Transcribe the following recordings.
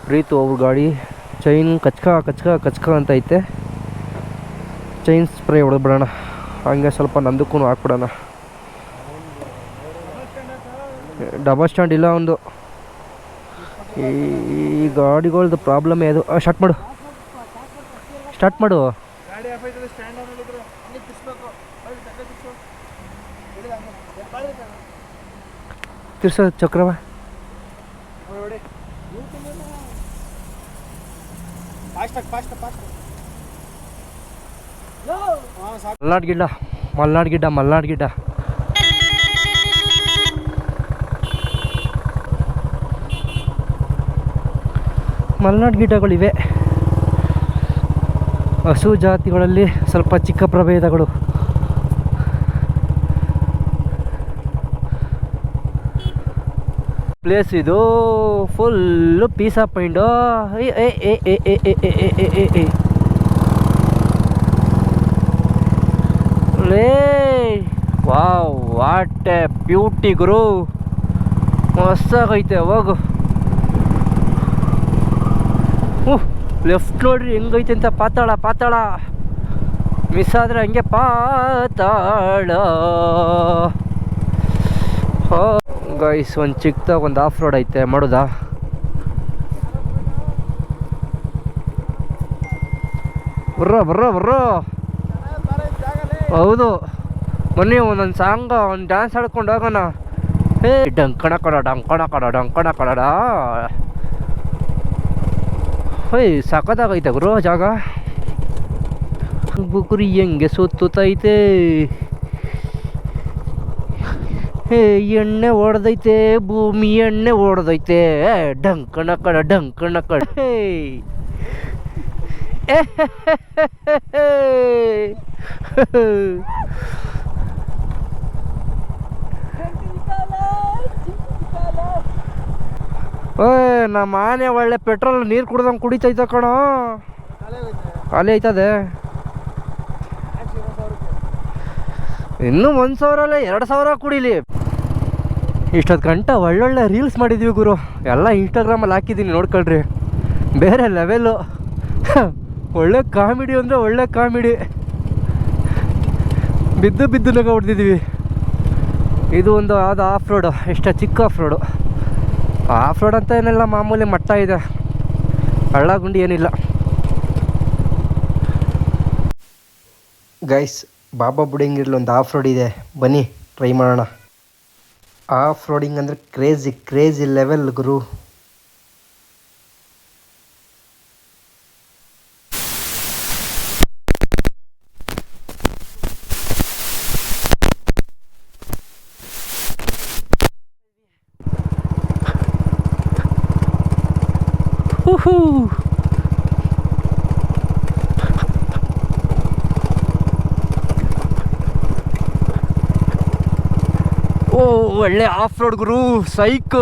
ಪ್ರೀತು ಅವ್ರ ಗಾಡಿ ಚೈನ್ ಕಚ್ಕ ಅಂತ ಐತೆ. ಚೈನ್ ಸ್ಪ್ರೇ ಹೊಡೆದ್ಬಿಡೋಣ, ಹಂಗೆ ಸ್ವಲ್ಪ ನಂದಕ್ಕೂ ಹಾಕ್ಬಿಡೋಣ. ಡಬಲ್ ಸ್ಟ್ಯಾಂಡ್ ಇಲ್ಲ ಒಂದು. ಈ ಗಾಡಿಗಳ್ದು ಪ್ರಾಬ್ಲಮ್ ಅದು. ಸ್ಟಾರ್ಟ್ ಮಾಡು. ತಿರ್ಸೋ ಚಕ್ರವ. ಮಲ್ನಾಡ್ ಗಿಡ್ಡ ಮಲ್ನಾಡ್ ಗಿಡ್ಡಗಳಿವೆ. ಹಸು ಜಾತಿಗಳಲ್ಲಿ ಸ್ವಲ್ಪ ಚಿಕ್ಕ ಪ್ರಭೇದಗಳು. ಪ್ಲೇಸ್ ಇದು full peace of mind. Wow, what a beauty ಗುರು, ಮಸ್ತಾಗೈತೆ. ಹೋಗು. ಲೆಫ್ಟ್ ನೋಡ್ರಿ ಹೆಂಗೈತೆ ಅಂತ. ಪಾತಾಳ ಮಿಸ್ ಆದರೆ ಹಂಗೆ ಪಾತಾಳ. ಗೈಸ್, ಒಂದು ಚಿಕ್ಕದಾಗ ಒಂದು ಆಫ್ ರೋಡ್ ಐತೆ, ಮಾಡೋದಾ? ಬರ್ರೋ. ಹೌದು, ಬನ್ನಿ ಒಂದೊಂದು ಸಾಂಗ್, ಒಂದು ಡ್ಯಾನ್ಸ್ ಆಡ್ಕೊಂಡು ಹೋಗೋಣ. ಡಂಕಣ ಕಡ. ಸಖತ್ತಾಗೈತೆ ಗುರು ಜಾಗ. ಬುಗುರಿ ಹೆಂಗೆ ಸುತ್ತೈತೆ. ಎಣ್ಣೆ ಹೊಡೆದೈತೆ, ಭೂಮಿ ಎಣ್ಣೆ ಹೊಡೆದೈತೆ. ಡಂಕಣ ಕಡ. ನಮ್ಮ ಆನೆ ಒಳ್ಳೆ ಪೆಟ್ರೋಲ್ ನೀರು ಕುಡ್ದಂಗೆ ಕುಡಿತೈತೆ ಕಣೋ. ಖಾಲಿ ಐತದೆ. ಇನ್ನೂ 1,000 ಅಲ್ಲ 2,000 ಕುಡಿಲಿ. ಇಷ್ಟೊತ್ತು ಗಂಟೆ ಒಳ್ಳೊಳ್ಳೆ ರೀಲ್ಸ್ ಮಾಡಿದ್ದೀವಿ ಗುರು. ಎಲ್ಲ ಇನ್ಸ್ಟಾಗ್ರಾಮಲ್ಲಿ ಹಾಕಿದ್ದೀನಿ, ನೋಡ್ಕೊಳ್ರಿ. ಬೇರೆ ಲೆವೆಲ್ಲು. ಒಳ್ಳೆ ಕಾಮಿಡಿ ಅಂದರೆ ಒಳ್ಳೆ ಕಾಮಿಡಿ. ಬಿದ್ದು ನಗ ಹೊಡೆದಿದ್ದೀವಿ. ಇದು ಒಂದು ಅದು ಆಫ್ ರೋಡು. ಇಷ್ಟ ಚಿಕ್ಕ ಆಫ್ ರೋಡು ಅಂತ ಏನಿಲ್ಲ, ಮಾಮೂಲಿ ಮಟ್ಟ ಇದೆ, ಹಳ್ಳ ಗುಂಡಿ ಏನಿಲ್ಲ. ಗೈಸ್, ಬಾಬಾ ಬುಡಂಗಿರ್ಲಿ ಒಂದು ಆಫ್ ರೋಡ್ ಇದೆ, ಬನ್ನಿ ಟ್ರೈ ಮಾಡೋಣ. ಆಫ್ ರೋಡಿಂಗ್ ಅಂದರೆ ಕ್ರೇಜಿ ಲೆವೆಲ್ ಗುರು. ಒಳ್ಳೆ ಆಫ್ ರೋಡ್ ಗುರು, ಸೈಕು.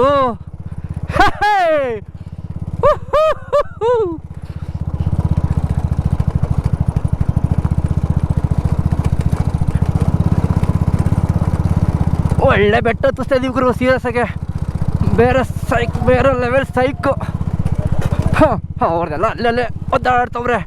ಒಳ್ಳೆ ಬೆಟ್ಟ ಹತ್ತಿಸ್ತಾ ಇದೀವಿ ಗುರು, ಸೀರಿಯಸ್ ಆಗಿ. ಬೇರೆ ಲೆವೆಲ್ ಸೈಕು. ಅವ್ರನ್ನೆಲ್ಲ ಅಲ್ಲೇ ಒದ್ದಾಡ್ತವ್ರೆ.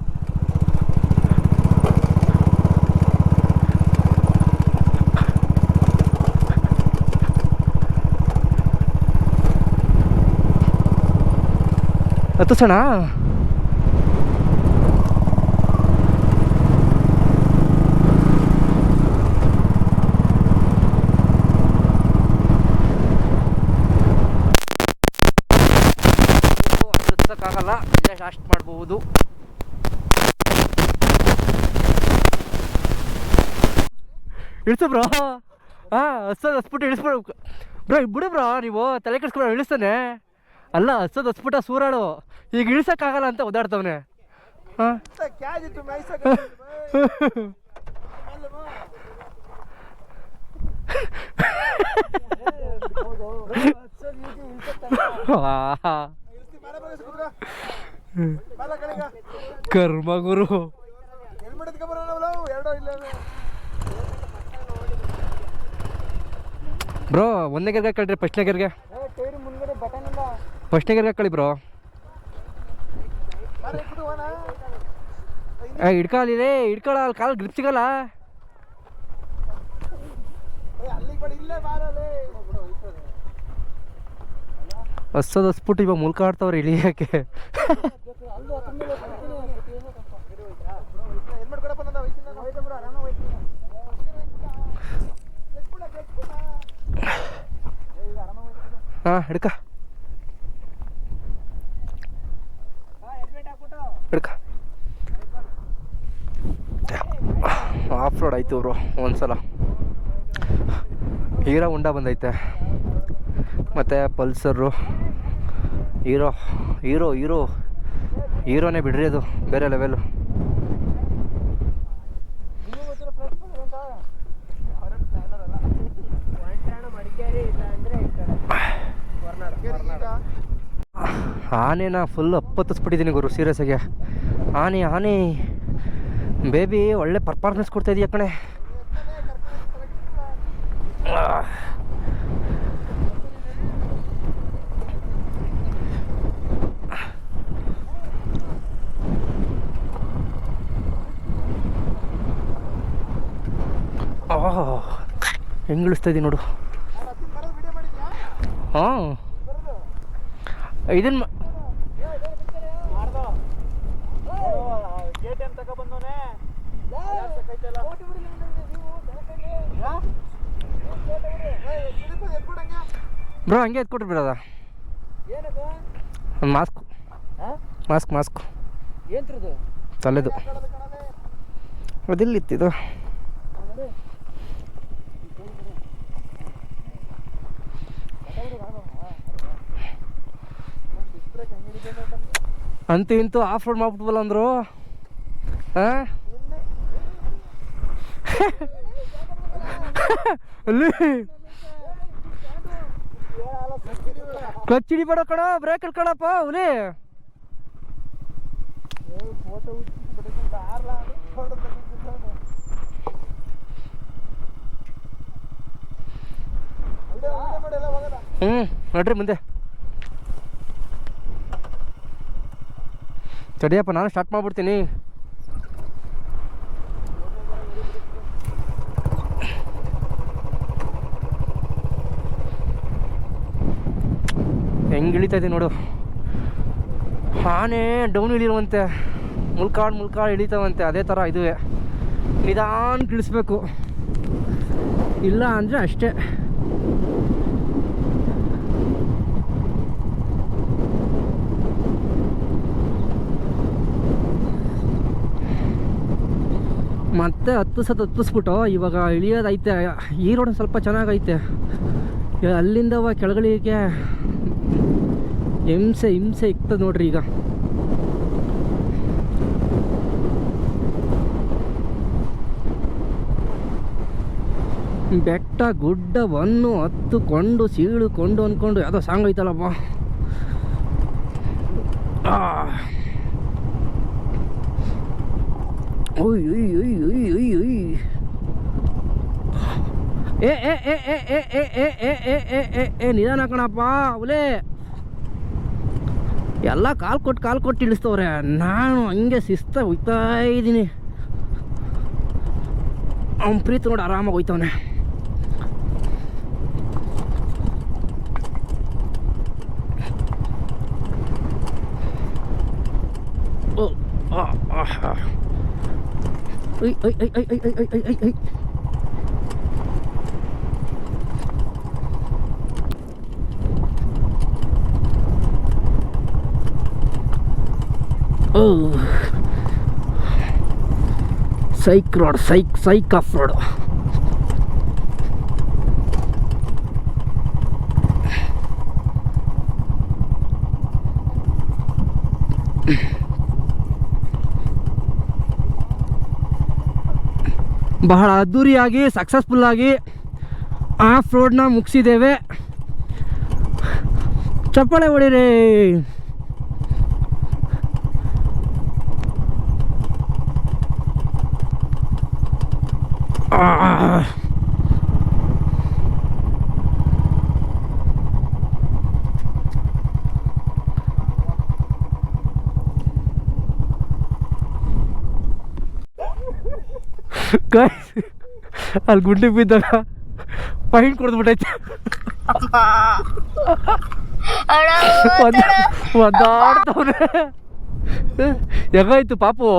ಹತ್ತಿಸೋಣ. ಹತ್ತಿಸಕ್ಕಾಗಲ್ಲ, ಇಲ್ಲೇ ಲಾಸ್ಟ್ ಮಾಡ್ಬೋದು. ಇಳಿಸು ಬ್ರೋ. ಹಸ್ಬಿಟ್ಟು ಇಳಿಸ್ಬಿಡು ಬ್ರೋ. ಬಿಡು ಬ್ರೋ, ನೀವು ತಲೆ ಕೆಡಿಸ್ಕೊಂಡು ಇಳಿಸ್ತಾನೆ. ಅಲ್ಲ, ಹಸ್ಬಿಟ್ಟ ಸೂರಾಳು. ಈಗ ಇಳಿಸಕ್ಕಾಗಲ್ಲ ಅಂತ ಓದಾಡ್ತವನೆ. ಕರ್ಮ ಗುರು. ಬ್ರೋ, ಒಂದನೇ ಗೆರ್ಗೆ ಕಳ್ರಿ. ಫಸ್ಟ್ನೇ ಗೆರ್ಗೆ ಕಳಿ ಬ್ರೋ. ಹಿಡ್ಕೊಳ್ಳಿ ಹಿಡ್ಕೊಳ್ಳ ಅಲ್ಲಿ ಕಾಲು ಗ್ರಿಪ್ ಸಿಗಲ್ಲ. ಹೊಸಬಿಟ್ಟು ಇವಾಗ ಮುಲ್ಕ ಆಡ್ತವ್ರೆ ಇಳಿಯಕ್ಕೆ. ಹಾಂ ಹಿಡ್ಕ ಹಿಡ್ಕ. ಆಫ್ ರೋಡ್ ಆಯ್ತು ಬ್ರೋ ಒಂದ್ಸಲ. ಹೀರೋ ಉಂಡ ಬಂದೈತೆ ಮತ್ತು ಪಲ್ಸರು. ಹೀರೋ ಹೀರೋ ಹೀರೋ ಹೀರೋನೇ ಬಿಡ್ರಿ, ಅದು ಬೇರೆ ಲೆವೆಲು. ಆನೆನ ಫುಲ್ ಅಪ್ಪತ್ತಿಸ್ಬಿಟ್ಟಿದ್ದೀನಿ ಗುರು, ಸೀರಿಯಸ್ ಆಗಿ. ಆನೆ ಆನೆ ಬೇಬಿ ಒಳ್ಳೆ ಪರ್ಫಾರ್ಮೆನ್ಸ್ ಕೊಡ್ತಾಯಿದೀಯ ಕಣೆ. ಹೆಂಗೆ ಇಳಿಸ್ತಾಯಿದ್ದೀನಿ ನೋಡು. ಹಾಂ ಇದನ್ನು ಬ್ರೋ ಹಂಗೆ ಎತ್ಕೊಟ್ರಿ ಬಿಡೋದ. ಒಂದು ಮಾಸ್ಕ್ ಮಾಸ್ಕ್ ಮಾಸ್ಕ್ ತಲೆದು ಅದಿಲ್ಲಿತ್ತಿದು. ಅಂತೂ ಇಂತೂ ಆಫ್ ರೋಡ್ ಮಾಡ್ಬಿಟ್ವಲ್ಲ ಅಂದರು. ಹಾಂ ಅಲ್ಲಿ ಕ್ಲಚ್ ಹಿಡಿಬೇಡ ಕಣ, ಬ್ರೇಕ್ ಕಣಪ್ಪ ಹುಲಿ. ನೋಡ್ರಿ ಮುಂದೆ ತಡಿಯಪ್ಪ, ನಾನು ಸ್ಟಾರ್ಟ್ ಮಾಡ್ಬಿಡ್ತೀನಿ. ಹೆಂಗೆ ಇಳಿತಾ ಇದೆ ನೋಡು. ಆನೆ ಡೌನ್ ಇಳಿರುವಂತೆ ಮುಲ್ಕಾಡು ಇಳಿತಾವಂತೆ. ಅದೇ ಥರ ಇದುವೆ, ನಿಧಾನ ಇಳಿಸ್ಬೇಕು, ಇಲ್ಲ ಅಂದರೆ ಅಷ್ಟೇ. ಮತ್ತೆ ಹತ್ತಿಸ್ಬಿಟ್ಟು ಇವಾಗ ಇಳಿಯೋದೈತೆ. ಈ ರೋಡ್ ಸ್ವಲ್ಪ ಚೆನ್ನಾಗೈತೆ. ಅಲ್ಲಿಂದ ಕೆಳಗಳಿಗೆ ಹಿಂಸೆ ಇಕ್ತದೆ ನೋಡ್ರಿ. ಈಗ ಬೆಟ್ಟ ಗುಡ್ಡವನ್ನು ಹತ್ತುಕೊಂಡು ಸೀಳುಕೊಂಡು ಅಂದ್ಕೊಂಡು ಯಾವುದೋ ಸಾಂಗ್ ಐತಲ್ಲಪ್ಪ. ಓಯ್ ಒಯ್ ಒಯ್ ಒಯ್ ಒಯ್ ಒಯ್ ಏ ಏ ಏ ಏ ಏ ಏ ಏ ಏ ಏ ಏ ಏ ನಿಧಾನ ಕಣಪ್ಪ ಅವಲೇ. ಎಲ್ಲ ಕಾಲು ಕೊಟ್ಟು ಇಳಿಸ್ತವ್ರೆ. ನಾನು ಹಂಗೆ ಶಿಸ್ತಾಗಿ ಹೋಗ್ತಾ ಇದ್ದೀನಿ. ಅವ್ನು ಪ್ರೀತಿ ನೋಡಿ ಆರಾಮಾಗಿ ಹೋಯ್ತವನೆ. Oh I I I I I I I I I oh psych road, psych off road. ಬಹಳ ಅದ್ಧೂರಿಯಾಗಿ ಸಕ್ಸಸ್ಫುಲ್ಲಾಗಿ ಆಫ್ ರೋಡ್ನ ಮುಗಿಸಿದ್ದೇವೆ. ಚಪ್ಪಾಳೆ ಹೊಡೀರಿ. ಗೈಸ್ ಅಲ್ಲಿ ಗುಂಡಿ ಬಿದ್ದಾಗ ಪೈಂಟ್ ಕೊಡ್ದ್ಬಿಟ್ಟೈತೆ. ಒದ್ದಾಡ್ತವ್ರೆ. ಹೆಂಗಾಯ್ತು ಪಾಪು?